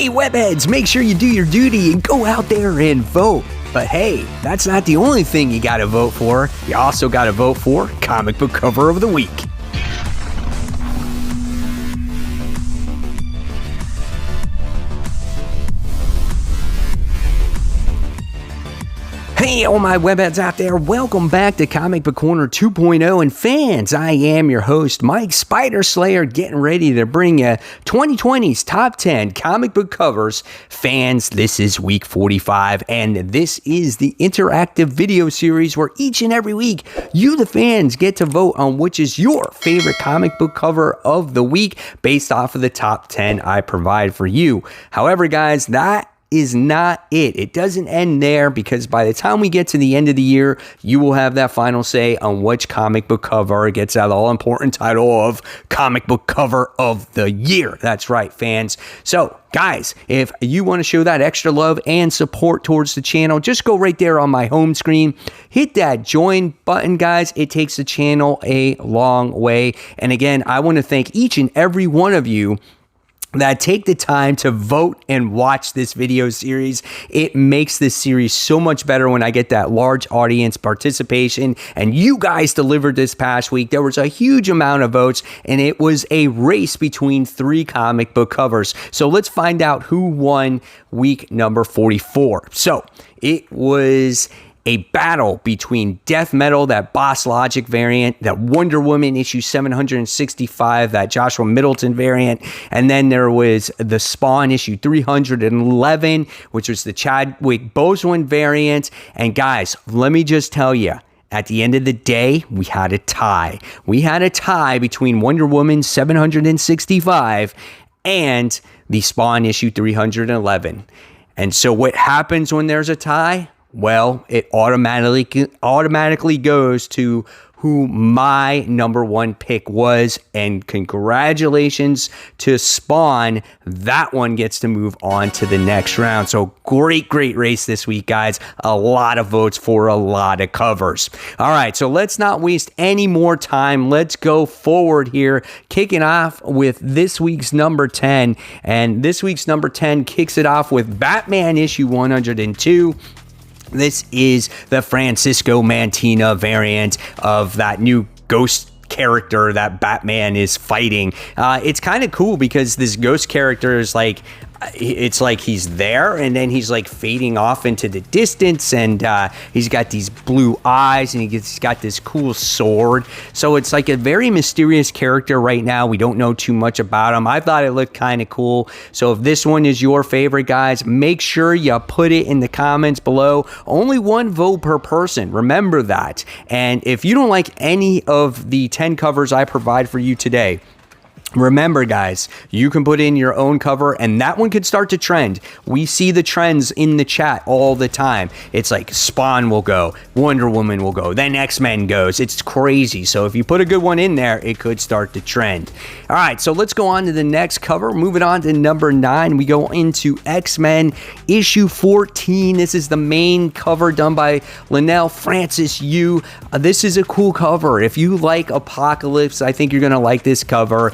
Hey, Webheads, make sure you do your duty and go out there and vote. But hey, that's not the only thing you gotta vote for. You also gotta vote for Comic Book Cover of the Week. Hey, all my webheads out there, welcome back to Comic Book Corner 2.0. And fans, I am your host, Mike Spider Slayer, getting ready to bring you 2020's top 10 comic book covers. Fans, this is week 45, and this is the interactive video series where each and every week, you, the fans, get to vote on which is your favorite comic book cover of the week based off of the top 10 I provide for you. However, guys, that is not it. It doesn't end there, because by the time we get to the end of the year, you will have that final say on which comic book cover gets that all-important title of Comic Book Cover of the Year. That's right, fans. So, guys, if you want to show that extra love and support towards the channel, just go right there on my home screen. Hit that join button, guys. It takes the channel a long way. And again, I want to thank each and every one of you that take the time to vote and watch this video series. It makes this series so much better when I get that large audience participation, and you guys delivered this past week. There was a huge amount of votes, and it was a race between 3 comic book covers. So let's find out who won week number 44. So it was a battle between Death Metal, that Boss Logic variant, that Wonder Woman issue 765, that Joshua Middleton variant, and then there was the Spawn issue 311, which was the Chadwick Boseman variant. And guys, let me just tell you, at the end of the day, we had a tie. We had a tie between Wonder Woman 765 and the Spawn issue 311. And so what happens when there's a tie? Well, it automatically goes to who my number one pick was, and congratulations to Spawn. That one gets to move on to the next round. So great race this week, guys. A lot of votes for a lot of covers. All right, so let's not waste any more time. Let's go forward here, kicking off with this week's number 10. And this week's number 10 kicks it off with Batman issue 102. This is the Francisco Mantina variant of that new ghost character that Batman is fighting. It's kind of cool because this ghost character is like, it's like he's there and then he's like fading off into the distance, and he's got these blue eyes, and he's got this cool sword. So it's like a very mysterious character right now. We don't know too much about him. I thought it looked kind of cool. So if this one is your favorite, guys, make sure you put it in the comments below. Only one vote per person. Remember that. And if you don't like any of the 10 covers I provide for you today, remember, guys, you can put in your own cover, and that one could start to trend. We see the trends in the chat all the time. It's like Spawn will go, Wonder Woman will go, then X-Men goes. It's crazy. So if you put a good one in there, it could start to trend. All right, so let's go on to the next cover. Moving on to number 9, we go into X-Men issue 14. This is the main cover done by Linnell Francis Yu. This is a cool cover. If you like Apocalypse, I think you're going to like this cover.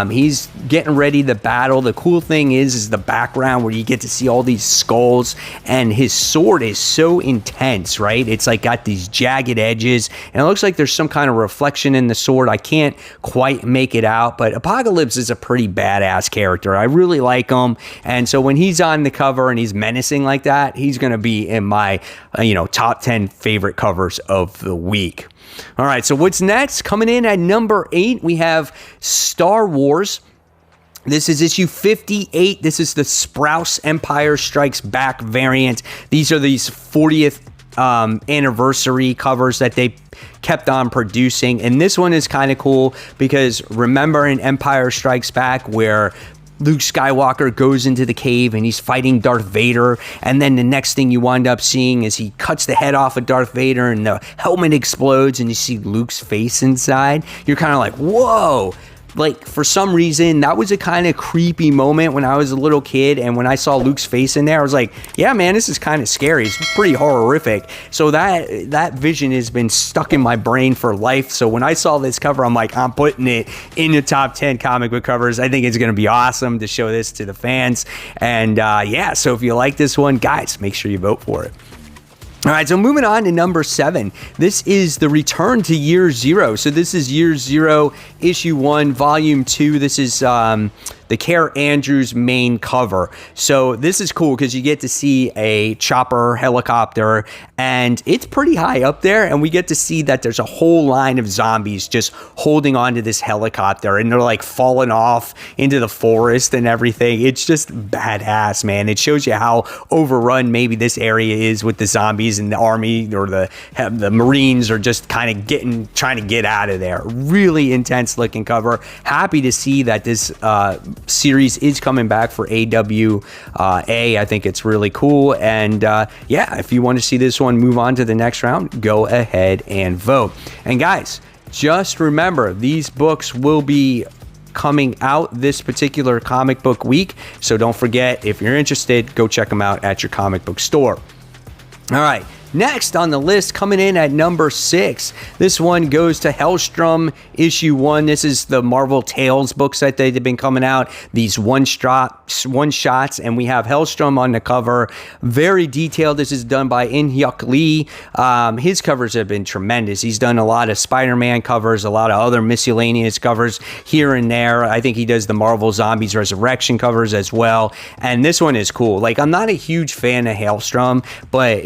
He's getting ready to battle. The cool thing is the background where you get to see all these skulls, and his sword is so intense, right? It's like got these jagged edges, and it looks like there's some kind of reflection in the sword. I can't quite make it out, but Apocalypse is a pretty badass character. I really like him, and so when he's on the cover and he's menacing like that, he's going to be in my top 10 favorite covers of the week. All right, so what's next? Coming in at number 8, we have Star Wars. This is issue 58. This is the Sprouse Empire Strikes Back variant. These are these 40th anniversary covers that they kept on producing. And this one is kind of cool because remember in Empire Strikes Back where Luke Skywalker goes into the cave and he's fighting Darth Vader, and then the next thing you wind up seeing is he cuts the head off of Darth Vader and the helmet explodes and you see Luke's face inside. You're kind of like, whoa, like, for some reason, that was a kind of creepy moment when I was a little kid, and when I saw Luke's face in there, I was like, yeah, man, this is kind of scary. It's pretty horrific. So that vision has been stuck in my brain for life. So when I saw this cover, I'm like, I'm putting it in the top 10 comic book covers. I think it's going to be awesome to show this to the fans. And yeah, so if you like this one, guys, make sure you vote for it. All right, so moving on to number 7. This is the return to Year Zero. So this is Year Zero, Issue 1, Volume 2. This is the Care Andrews main cover. So this is cool because you get to see a chopper helicopter, and it's pretty high up there, and we get to see that there's a whole line of zombies just holding onto this helicopter, and they're like falling off into the forest and everything. It's just badass, man. It shows you how overrun maybe this area is with the zombies, and the army or the Marines are just kind of trying to get out of there. Really intense looking cover. Happy to see that this series is coming back for AWA. I think it's really cool. And yeah, if you want to see this one move on to the next round, go ahead and vote. And guys, just remember, these books will be coming out this particular comic book week. So don't forget, if you're interested, go check them out at your comic book store. All right. Next on the list, coming in at number 6, this one goes to Hellstrom issue 1. This is the Marvel Tales books that they've been coming out, these one shots, and we have Hellstrom on the cover. Very detailed. This is done by In-Hyuk Lee. His covers have been tremendous. He's done a lot of Spider-Man covers, a lot of other miscellaneous covers here and there. I think he does the Marvel Zombies Resurrection covers as well, and this one is cool. Like, I'm not a huge fan of Hellstrom, but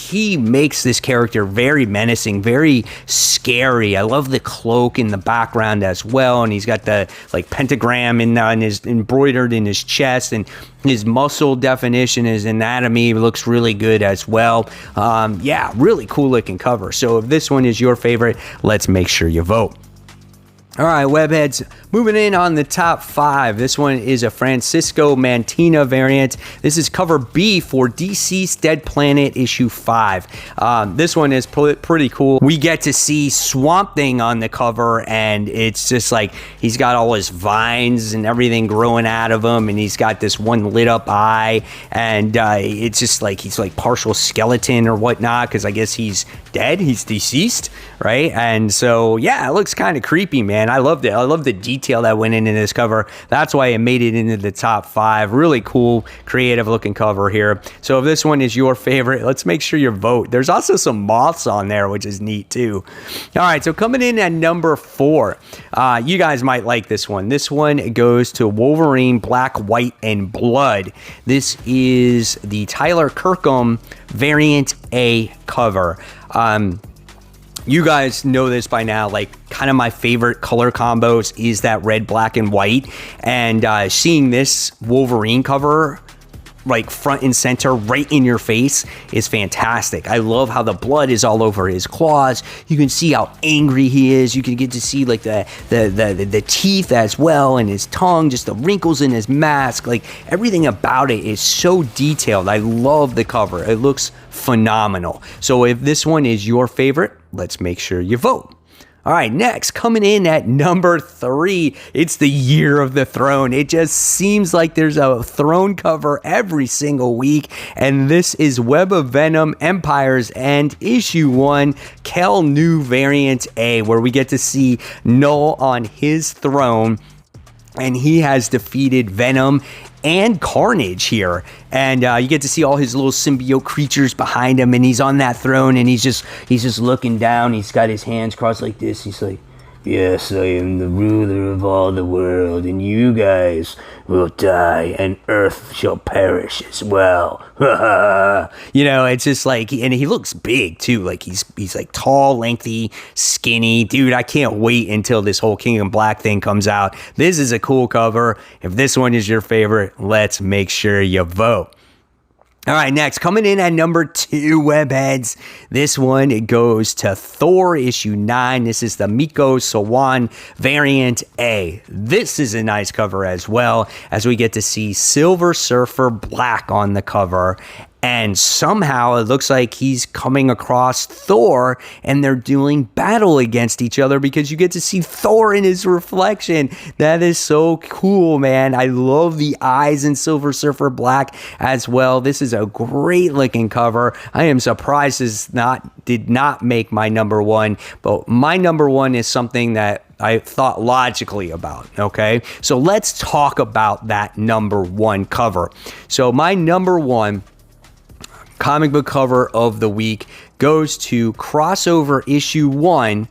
he makes this character very menacing, very scary. I love the cloak in the background as well, and he's got the like pentagram in his embroidered in his chest, and his muscle definition, his anatomy looks really good as well. Yeah, really cool looking cover. So if this one is your favorite, let's make sure you vote. All right, Webheads, moving in on the top 5. This one is a Francisco Mantina variant. This is cover B for DC's Dead Planet issue 5. This one is pretty cool. We get to see Swamp Thing on the cover, and it's just like he's got all his vines and everything growing out of him, and he's got this one lit up eye, and it's just like he's like partial skeleton or whatnot, because I guess he's dead, he's deceased, right? And so yeah, it looks kind of creepy, man. I loved it. I love the detail that went into this cover. That's why it made it into the top 5. Really cool, creative looking cover here. So if this one is your favorite, let's make sure you vote. There's also some moths on there, which is neat too. All right, so coming in at number 4, you guys might like this one. This one goes to Wolverine Black, White, and Blood. This is the Tyler Kirkham variant A cover. You guys know this by now, like kind of my favorite color combos is that red, black, and white, and seeing this Wolverine cover like front and center right in your face is fantastic. I love how the blood is all over his claws. You can see how angry he is. You can get to see like the teeth as well, and his tongue, just the wrinkles in his mask. Like everything about it is so detailed. I love the cover. It looks phenomenal. So if this one is your favorite, let's make sure you vote. All right, next, coming in at number 3, it's the Year of the Throne. It just seems like there's a throne cover every single week, and this is Web of Venom, Empire's End, issue 1, Kel New variant A, where we get to see Null on his throne, and he has defeated Venom and Carnage here, and you get to see all his little symbiote creatures behind him, and he's on that throne, and he's just looking down. He's got his hands crossed like this. He's like, yes, I am the ruler of all the world, and you guys will die, and Earth shall perish as well. You know, it's just like, and he looks big too. Like he's like tall, lengthy, skinny. Dude, I can't wait until this whole King of Black thing comes out. This is a cool cover. If this one is your favorite, let's make sure you vote. All right, next, coming in at number 2, Webheads. This one, it goes to Thor issue 9. This is the Miko Sawan variant A. This is a nice cover as well, as we get to see Silver Surfer Black on the cover. And somehow it looks like he's coming across Thor and they're doing battle against each other because you get to see Thor in his reflection. That is so cool, man. I love the eyes in Silver Surfer Black as well. This is a great looking cover. I am surprised this did not make my number one, but my number one is something that I thought logically about, okay? So let's talk about that number one cover. So my number one comic book cover of the week goes to Crossover Issue 1,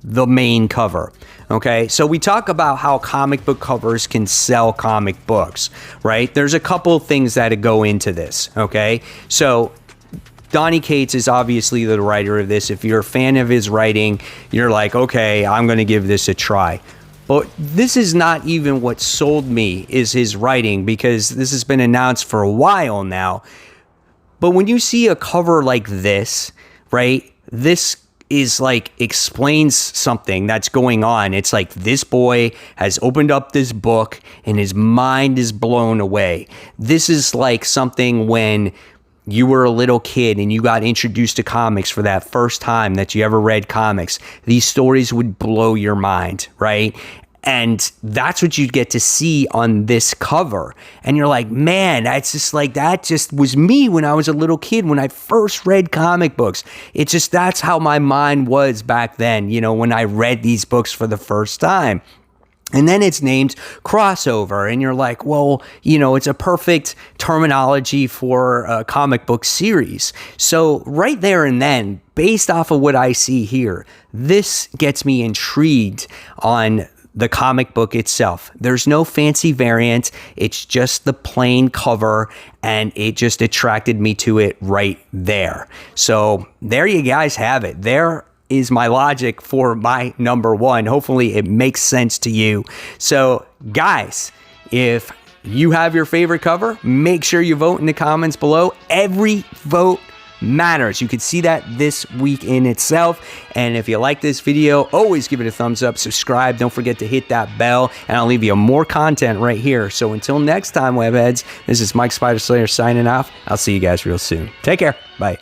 the main cover. Okay, so we talk about how comic book covers can sell comic books, right? There's a couple things that go into this, okay? So Donny Cates is obviously the writer of this. If you're a fan of his writing, you're like, okay, I'm going to give this a try. But this is not even what sold me, is his writing, because this has been announced for a while now. But when you see a cover like this, right, this is like explains something that's going on. It's like this boy has opened up this book and his mind is blown away. This is like something when you were a little kid and you got introduced to comics for that first time that you ever read comics. These stories would blow your mind, right? And that's what you get to see on this cover. And you're like, man, that's just like, that just was me when I was a little kid, when I first read comic books. It's just, that's how my mind was back then, you know, when I read these books for the first time. And then it's named Crossover, and you're like, well, you know, it's a perfect terminology for a comic book series. So right there and then, based off of what I see here, this gets me intrigued on the comic book itself. There's no fancy variant. It's just the plain cover, and it just attracted me to it right there. So there you guys have it. There is my logic for my number one. Hopefully it makes sense to you. So guys, if you have your favorite cover, make sure you vote in the comments below. Every vote matters. You can see that this week in itself. And if you like this video, always give it a thumbs up, subscribe, don't forget to hit that bell, and I'll leave you more content right here. So until next time, Webheads, this is Mike Spider Slayer signing off. I'll see you guys real soon. Take care. Bye.